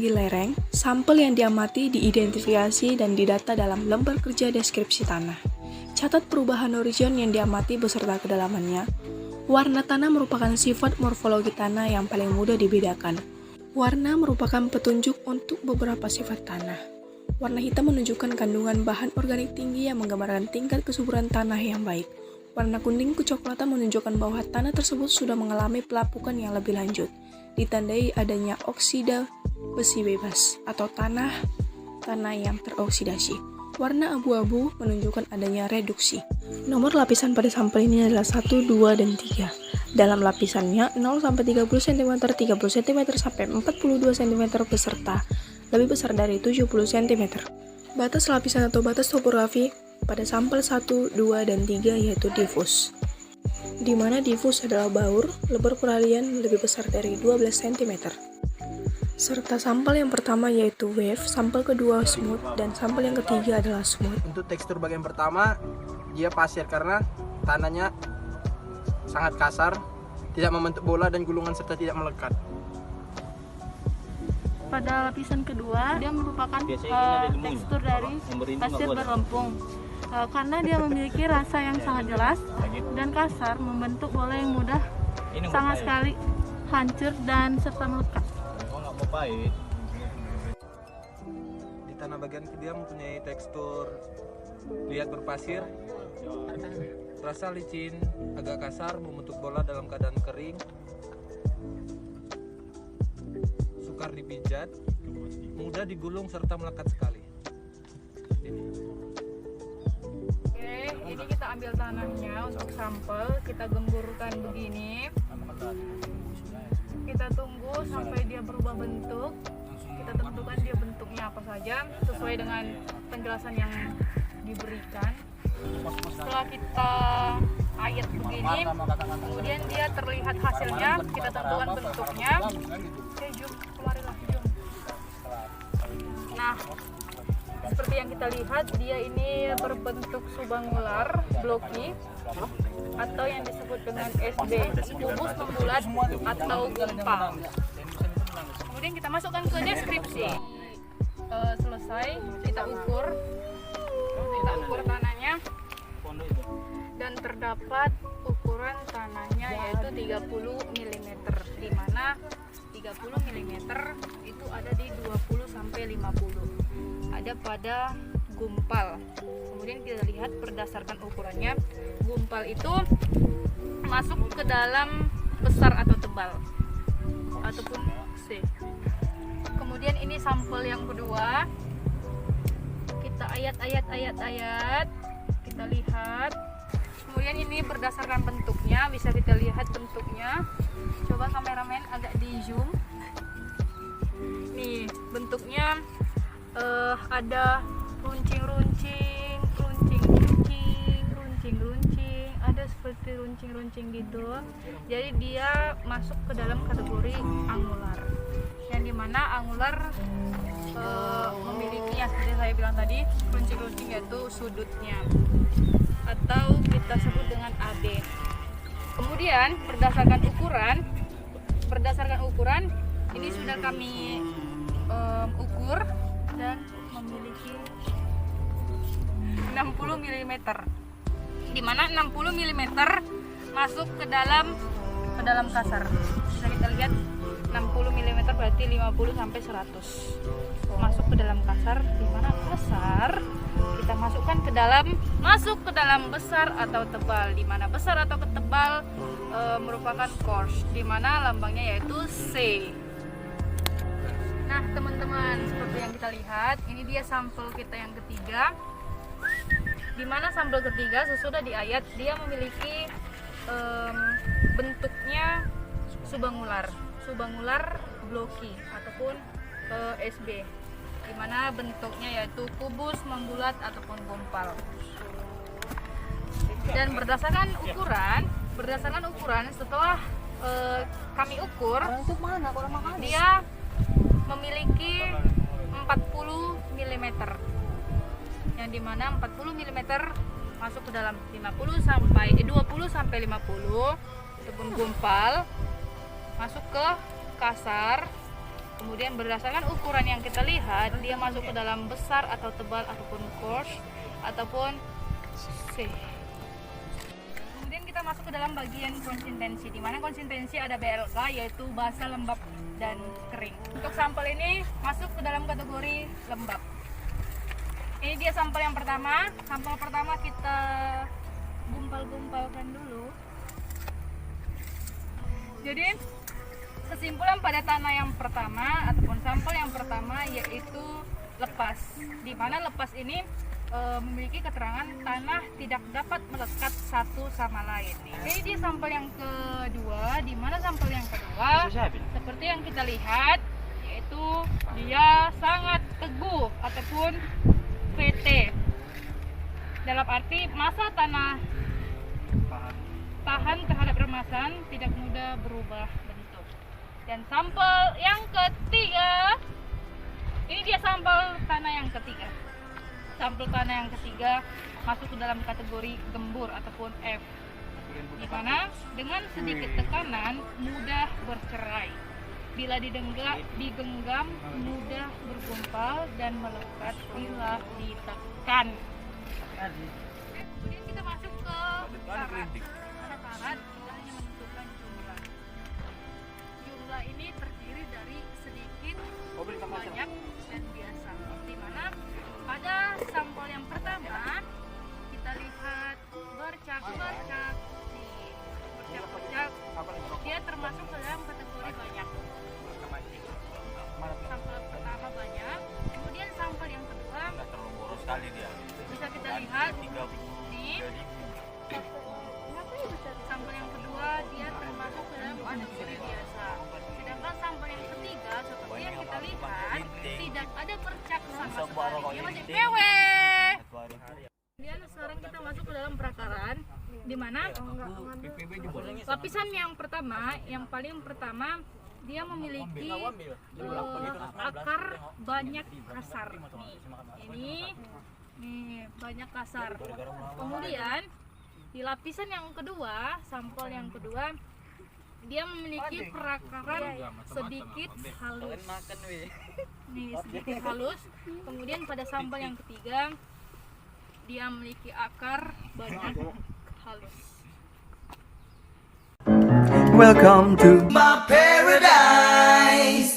tinggi lereng, sampel yang diamati diidentifikasi dan didata dalam lembar kerja deskripsi tanah. Catat perubahan horizon yang diamati beserta kedalamannya. Warna tanah merupakan sifat morfologi tanah yang paling mudah dibedakan. Warna merupakan petunjuk untuk beberapa sifat tanah. Warna hitam menunjukkan kandungan bahan organik tinggi yang menggambarkan tingkat kesuburan tanah yang baik. Warna kuning kecoklatan menunjukkan bahwa tanah tersebut sudah mengalami pelapukan yang lebih lanjut, ditandai adanya oksida besi bebas atau tanah yang teroksidasi. Warna abu-abu menunjukkan adanya reduksi. Nomor lapisan pada sampel ini adalah 1, 2, dan 3. Dalam lapisannya 0-30 cm, 30 cm sampai 42 cm beserta lebih besar dari 70 cm. Batas lapisan atau batas topografi pada sampel 1, 2, dan 3 yaitu difus, di mana difus adalah baur, lebar peralihan lebih besar dari 12 cm. Serta sampel yang pertama yaitu wave, sampel kedua smooth, dan sampel yang ketiga adalah smooth. Untuk tekstur bagian pertama, dia pasir karena tanahnya sangat kasar, tidak membentuk bola dan gulungan serta tidak melekat. Pada lapisan kedua, dia merupakan tekstur dari pasir berlempung. Karena dia memiliki rasa yang sangat jelas dan kasar, membentuk bola yang mudah sangat sekali hancur dan serta melekat. Di tanah bagian dia mempunyai tekstur liat berpasir, rasa licin, agak kasar, membentuk bola dalam keadaan kering, sukar dipijat, mudah digulung serta melekat sekali. Ini kita ambil tanahnya untuk sampel, kita gemburkan begini, kita tunggu sampai dia berubah bentuk, kita tentukan dia bentuknya apa saja sesuai dengan penjelasan yang diberikan. Setelah kita ayat begini, kemudian dia terlihat hasilnya, kita tentukan bentuknya. Oke, Jum, kemarilah Jum. Nah, seperti yang kita lihat, dia ini berbentuk subangular, blocky, atau yang disebut dengan SB, kubus membulat atau gumpal. Kemudian kita masukkan ke deskripsi. Selesai, kita ukur tanahnya, dan terdapat ukuran tanahnya yaitu 30 mm, di mana 30 mm itu ada di 20 sampai 50. Ada pada gumpal. Kemudian kita lihat berdasarkan ukurannya, gumpal itu masuk ke dalam besar atau tebal ataupun C. Kemudian ini sampel yang kedua, kita ayat, kita lihat. Kemudian ini berdasarkan bentuknya, bisa kita lihat bentuknya. Coba kameramen agak di zoom. Nih bentuknya ada runcing-runcing, ada seperti runcing-runcing gitu. Jadi dia masuk ke dalam kategori angular, yang dimana angular memiliki, yang seperti saya bilang tadi, runcing-runcing yaitu sudutnya, atau kita sebut dengan AB. Kemudian berdasarkan ukuran ini sudah kami ukur dan memiliki 60 mm, di mana 60 mm masuk ke dalam kasar. Bisa kita lihat 60 mm berarti 50 sampai 100 masuk ke dalam kasar, di mana kasar kita masukkan masuk ke dalam besar atau tebal, di mana besar atau tebal merupakan coarse, di mana lambangnya yaitu C. Nah teman-teman, seperti yang kita lihat, ini dia sampel kita yang ketiga, di mana sampel ketiga sesudah diayat dia memiliki bentuknya subangular blocky ataupun SB, di mana bentuknya yaitu kubus, membulat ataupun gumpal. Dan berdasarkan ukuran setelah kami ukur, dia memiliki 40 mm, yang dimana 40 mm masuk ke dalam 20 sampai 50 ataupun gumpal, masuk ke kasar, Kemudian berdasarkan ukuran yang kita lihat, dia masuk ke dalam besar atau tebal ataupun coarse ataupun C. Kemudian kita masuk ke dalam bagian konsistensi, di mana konsistensi ada BLK, yaitu basah, lembab, dan kering. Untuk sampel ini masuk ke dalam kategori lembab. Ini dia sampel yang pertama. Sampel pertama kita gumpal-gumpalkan dulu. Jadi kesimpulan pada tanah yang pertama ataupun sampel yang pertama yaitu lepas, di mana lepas ini memiliki keterangan tanah tidak dapat melekat satu sama lain. Ini dia sampel yang kedua, di mana sampel yang kedua seperti yang kita lihat yaitu dia sangat teguh ataupun VT, dalam arti massa tanah tahan terhadap remasan, tidak mudah berubah bentuk. Dan sampel yang ketiga, ini dia sampel tanah yang ketiga. Sampel tanah yang ketiga masuk ke dalam kategori gembur ataupun F, di mana dengan sedikit tekanan mudah bercerai. Bila digenggam mudah bergumpal dan melekat bila ditekan. Kemudian kita masuk ke karat. Ada karat, kita hanya menentukan jumlah. Jumlah ini terdiri dari sedikit, banyak, dan biasa. Di mana pada sampel yang pertama kita lihat bercak-bercak. Bercak-bercak, dia termasuk ke dalam kategori banyak. Sampel pertama banyak, kemudian sampel yang kedua bisa kita lihat nih, sampel yang kedua dia termasuk ke dalam kategori biasa. Sedangkan sampel yang ketiga seperti yang kita lihat tidak ada bercak sama sekali, dia masih PW. Kemudian sekarang kita masuk ke dalam perakaran, di mana lapisan yang pertama, yang paling pertama dia memiliki akar banyak kasar. Nih banyak kasar. Kemudian di lapisan yang kedua, sampel yang kedua, dia memiliki perakaran sedikit halus. Nih sedikit halus. Kemudian pada sampel yang ketiga, dia memiliki akar banyak halus. Welcome to my paradise.